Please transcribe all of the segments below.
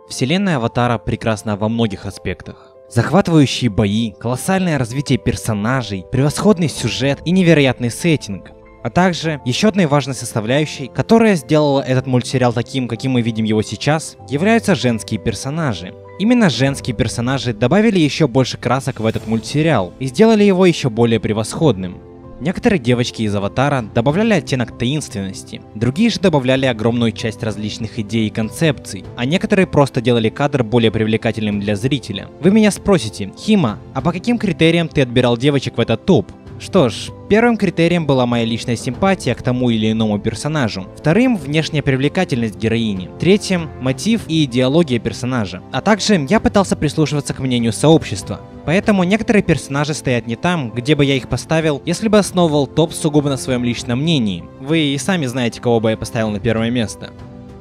Вселенная Аватара прекрасна во многих аспектах. Захватывающие бои, колоссальное развитие персонажей, превосходный сюжет и невероятный сеттинг. А также еще одной важной составляющей, которая сделала этот мультсериал таким, каким мы видим его сейчас, являются женские персонажи. Именно женские персонажи добавили еще больше красок в этот мультсериал и сделали его еще более превосходным. Некоторые девочки из Аватара добавляли оттенок таинственности, другие же добавляли огромную часть различных идей и концепций, а некоторые просто делали кадр более привлекательным для зрителя. Вы меня спросите: Хима, а по каким критериям ты отбирал девочек в этот топ? Что ж, первым критерием была моя личная симпатия к тому или иному персонажу, вторым — внешняя привлекательность героини, третьим — мотив и идеология персонажа, а также я пытался прислушиваться к мнению сообщества. Поэтому некоторые персонажи стоят не там, где бы я их поставил, если бы основывал топ сугубо на своем личном мнении. Вы и сами знаете, кого бы я поставил на первое место.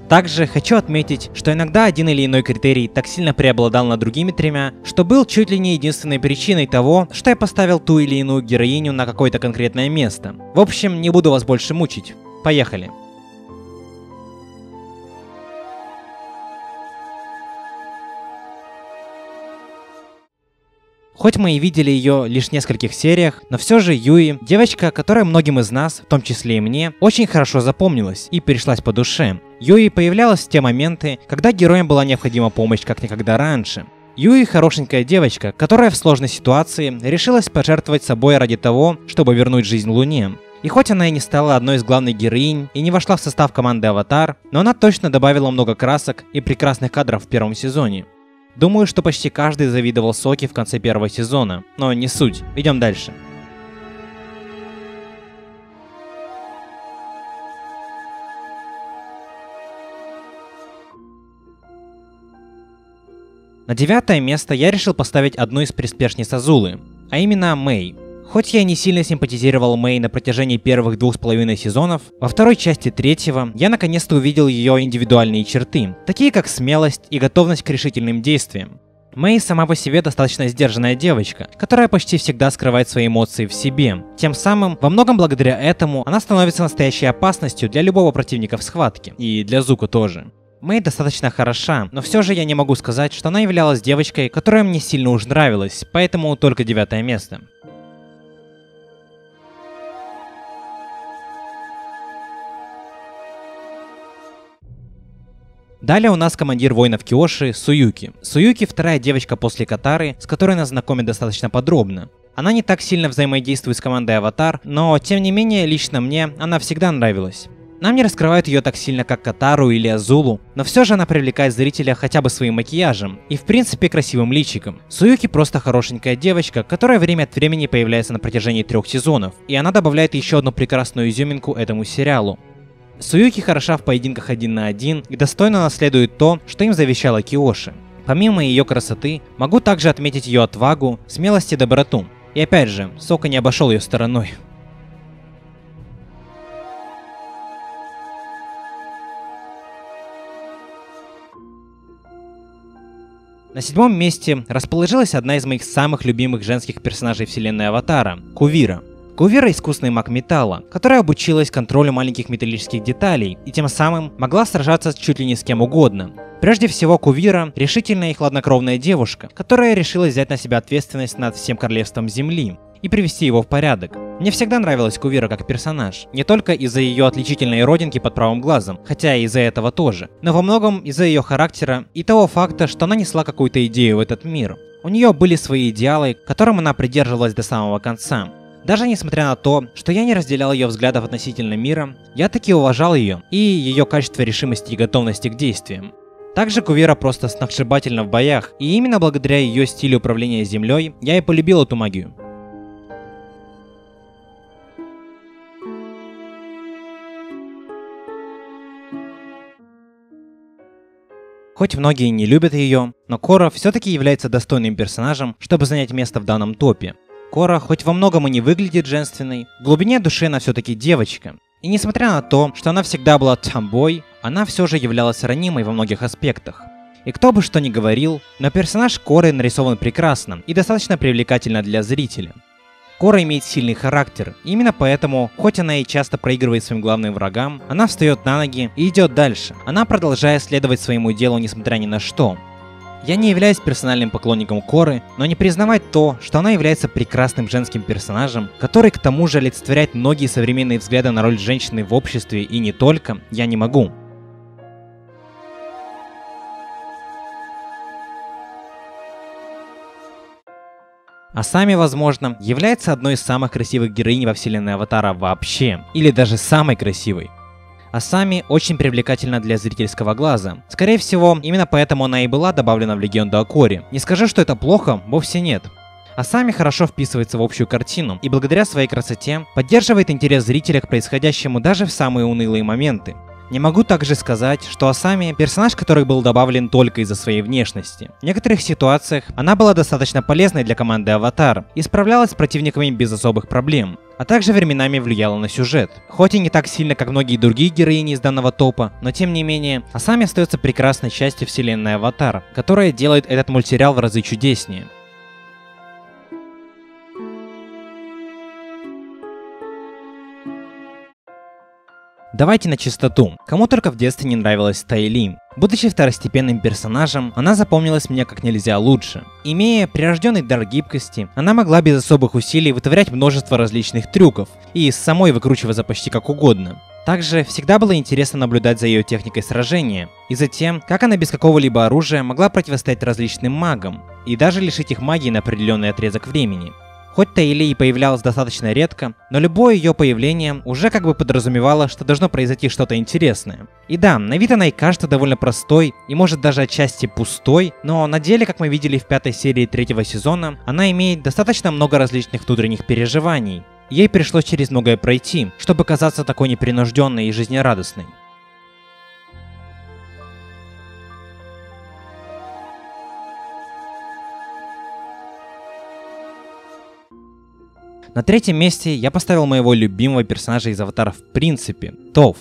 Также хочу отметить, что иногда один или иной критерий так сильно преобладал над другими тремя, что был чуть ли не единственной причиной того, что я поставил ту или иную героиню на какое-то конкретное место. В общем, не буду вас больше мучить. Поехали. Хоть мы и видели ее лишь в нескольких сериях, но все же Юи, девочка, которая многим из нас, в том числе и мне, очень хорошо запомнилась и пришлась по душе. Юи появлялась в те моменты, когда героям была необходима помощь как никогда раньше. Юи хорошенькая девочка, которая в сложной ситуации решилась пожертвовать собой ради того, чтобы вернуть жизнь Луне. И хоть она и не стала одной из главных героинь и не вошла в состав команды Аватар, но она точно добавила много красок и прекрасных кадров в первом сезоне. Думаю, что почти каждый завидовал Соке в конце первого сезона, но не суть, идем дальше. На 9-е место я решил поставить одну из приспешниц Азулы, а именно Мэй. Хоть я и не сильно симпатизировал Мэй на протяжении первых 2,5 сезонов, во второй части третьего я наконец-то увидел ее индивидуальные черты, такие как смелость и готовность к решительным действиям. Мэй сама по себе достаточно сдержанная девочка, которая почти всегда скрывает свои эмоции в себе. Тем самым, во многом благодаря этому, она становится настоящей опасностью для любого противника в схватке, и для Зуко тоже. Мэй достаточно хороша, но все же я не могу сказать, что она являлась девочкой, которая мне сильно уж нравилась, поэтому только 9-е место. Далее у нас командир воинов Киоши Суюки. Суюки — вторая девочка после Катары, с которой нас знакомят достаточно подробно. Она не так сильно взаимодействует с командой Аватар, но тем не менее лично мне она всегда нравилась. Нам не раскрывают ее так сильно, как Катару или Азулу, но все же она привлекает зрителя хотя бы своим макияжем и в принципе красивым личиком. Суюки просто хорошенькая девочка, которая время от времени появляется на протяжении 3 сезонов, и она добавляет еще одну прекрасную изюминку этому сериалу. Суюки хороша в поединках 1 на 1 и достойно наследует то, что им завещала Киоши. Помимо ее красоты, могу также отметить ее отвагу, смелость и доброту. И опять же, Сока не обошел ее стороной. На 7-м месте расположилась одна из моих самых любимых женских персонажей вселенной Аватара — Кувира. Кувира — искусный маг металла, которая обучилась контролю маленьких металлических деталей и тем самым могла сражаться чуть ли не с кем угодно. Прежде всего, Кувира — решительная и хладнокровная девушка, которая решила взять на себя ответственность над всем королевством Земли и привести его в порядок. Мне всегда нравилась Кувира как персонаж, не только из-за ее отличительной родинки под правым глазом, хотя и из-за этого тоже, но во многом из-за ее характера и того факта, что она несла какую-то идею в этот мир. У нее были свои идеалы, которым она придерживалась до самого конца. Даже несмотря на то, что я не разделял ее взглядов относительно мира, я таки уважал ее и ее качество решимости и готовности к действиям. Также Кувира просто сногсшибательна в боях, и именно благодаря ее стилю управления землей я и полюбил эту магию. Хоть многие не любят ее, но Кора все-таки является достойным персонажем, чтобы занять место в данном топе. Кора хоть во многом и не выглядит женственной, в глубине души она все-таки девочка. И несмотря на то, что она всегда была tomboy, она все же являлась ранимой во многих аспектах. И кто бы что ни говорил, но персонаж Коры нарисован прекрасно и достаточно привлекательно для зрителя. Кора имеет сильный характер, и именно поэтому, хоть она и часто проигрывает своим главным врагам, она встает на ноги и идет дальше. Она продолжает следовать своему делу несмотря ни на что. Я не являюсь персональным поклонником Коры, но не признавать то, что она является прекрасным женским персонажем, который к тому же олицетворяет многие современные взгляды на роль женщины в обществе и не только, я не могу. Асами, возможно, является одной из самых красивых героинь во вселенной Аватара вообще, или даже самой красивой. Асами очень привлекательна для зрительского глаза. Скорее всего, именно поэтому она и была добавлена в легенду о Коре. Не скажу, что это плохо, вовсе нет. Асами хорошо вписывается в общую картину и благодаря своей красоте поддерживает интерес зрителя к происходящему даже в самые унылые моменты. Не могу также сказать, что Асами – персонаж, который был добавлен только из-за своей внешности. В некоторых ситуациях она была достаточно полезной для команды Аватар и справлялась с противниками без особых проблем, а также временами влияла на сюжет. Хоть и не так сильно, как многие другие героини из данного топа, но тем не менее, Асами остается прекрасной частью вселенной Аватар, которая делает этот мультсериал в разы чудеснее. Давайте на чистоту. Кому только в детстве не нравилась Тай Ли. Будучи второстепенным персонажем, она запомнилась мне как нельзя лучше. Имея прирожденный дар гибкости, она могла без особых усилий вытворять множество различных трюков и самой выкручиваться почти как угодно. Также всегда было интересно наблюдать за ее техникой сражения и за тем, как она без какого-либо оружия могла противостоять различным магам и даже лишить их магии на определенный отрезок времени. Хоть Тай Ли и появлялась достаточно редко, но любое ее появление уже как бы подразумевало, что должно произойти что-то интересное. И да, на вид она и кажется довольно простой, и может даже отчасти пустой, но на деле, как мы видели в 5-й серии 3-го сезона, она имеет достаточно много различных внутренних переживаний. Ей пришлось через многое пройти, чтобы казаться такой непринужденной и жизнерадостной. На третьем месте я поставил моего любимого персонажа из Аватара в принципе, Топh.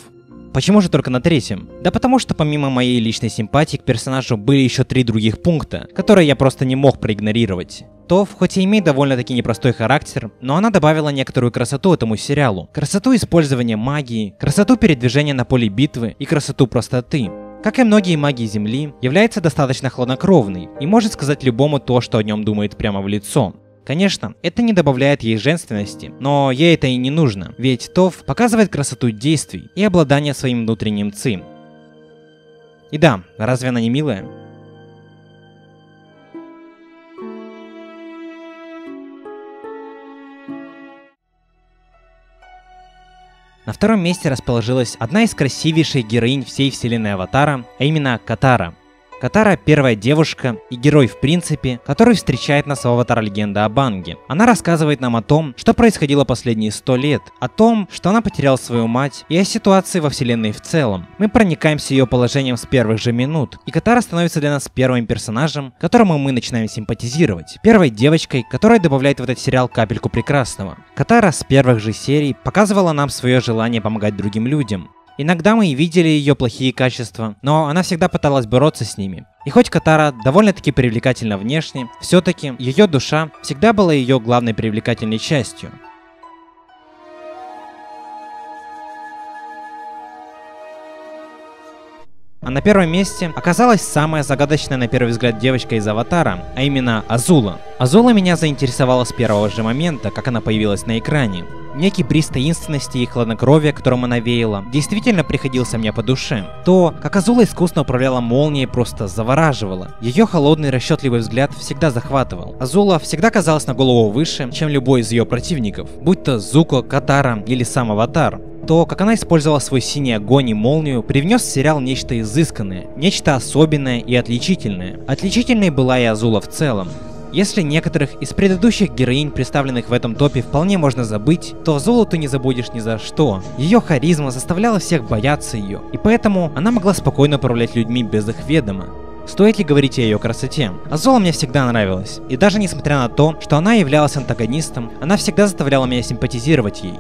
Почему же только на третьем? Да потому что помимо моей личной симпатии к персонажу были еще 3 других пункта, которые я просто не мог проигнорировать. Топh хоть и имеет довольно-таки непростой характер, но она добавила некоторую красоту этому сериалу. Красоту использования магии, красоту передвижения на поле битвы и красоту простоты. Как и многие маги Земли, является достаточно хладнокровной и может сказать любому то, что о нем думает прямо в лицо. Конечно, это не добавляет ей женственности, но ей это и не нужно, ведь Toph показывает красоту действий и обладание своим внутренним ци. И да, разве она не милая? На втором месте расположилась одна из красивейших героинь всей вселенной Аватара, а именно Катара. Катара — первая девушка и герой в принципе, который встречает нас в Аватар Легенда об Аанге. Она рассказывает нам о том, что происходило последние 100 лет, о том, что она потеряла свою мать и о ситуации во вселенной в целом. Мы проникаемся ее положением с первых же минут, и Катара становится для нас первым персонажем, которому мы начинаем симпатизировать. Первой девочкой, которая добавляет в этот сериал капельку прекрасного. Катара с первых же серий показывала нам свое желание помогать другим людям. Иногда мы и видели ее плохие качества, но она всегда пыталась бороться с ними. И хоть Катара довольно-таки привлекательна внешне, все-таки ее душа всегда была ее главной привлекательной частью. А на первом месте оказалась самая загадочная на первый взгляд девочка из Аватара, а именно Азула. Азула меня заинтересовала с первого же момента, как она появилась на экране. Некий бриз таинственности и хладнокровия, которым она веяла, действительно приходился мне по душе. То, как Азула искусно управляла молнией, просто завораживало. Ее холодный расчетливый взгляд всегда захватывал. Азула всегда казалась на голову выше, чем любой из ее противников, будь то Зуко, Катара или сам Аватар. То, как она использовала свой синий огонь и молнию, привнес в сериал нечто изысканное, нечто особенное и отличительное. Отличительной была и Азула в целом. Если некоторых из предыдущих героинь, представленных в этом топе, вполне можно забыть, то Азулу ты не забудешь ни за что. Ее харизма заставляла всех бояться ее, и поэтому она могла спокойно управлять людьми без их ведома. Стоит ли говорить о ее красоте? Азула мне всегда нравилась, и даже несмотря на то, что она являлась антагонистом, она всегда заставляла меня симпатизировать ей.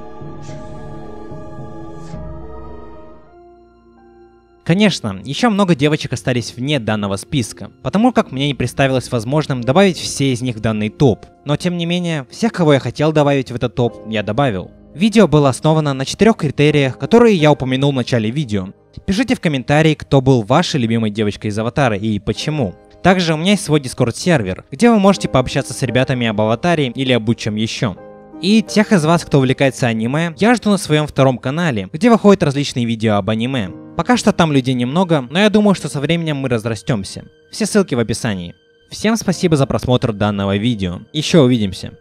Конечно, еще много девочек остались вне данного списка, потому как мне не представилось возможным добавить все из них в данный топ. Но тем не менее, всех, кого я хотел добавить в этот топ, я добавил. Видео было основано на 4 критериях, которые я упомянул в начале видео. Пишите в комментарии, кто был вашей любимой девочкой из Аватара и почему. Также у меня есть свой Discord сервер, где вы можете пообщаться с ребятами об Аватаре или об чем еще. И тех из вас, кто увлекается аниме, я жду на своем втором канале, где выходят различные видео об аниме. Пока что там людей немного, но я думаю, что со временем мы разрастемся. Все ссылки в описании. Всем спасибо за просмотр данного видео. Еще увидимся.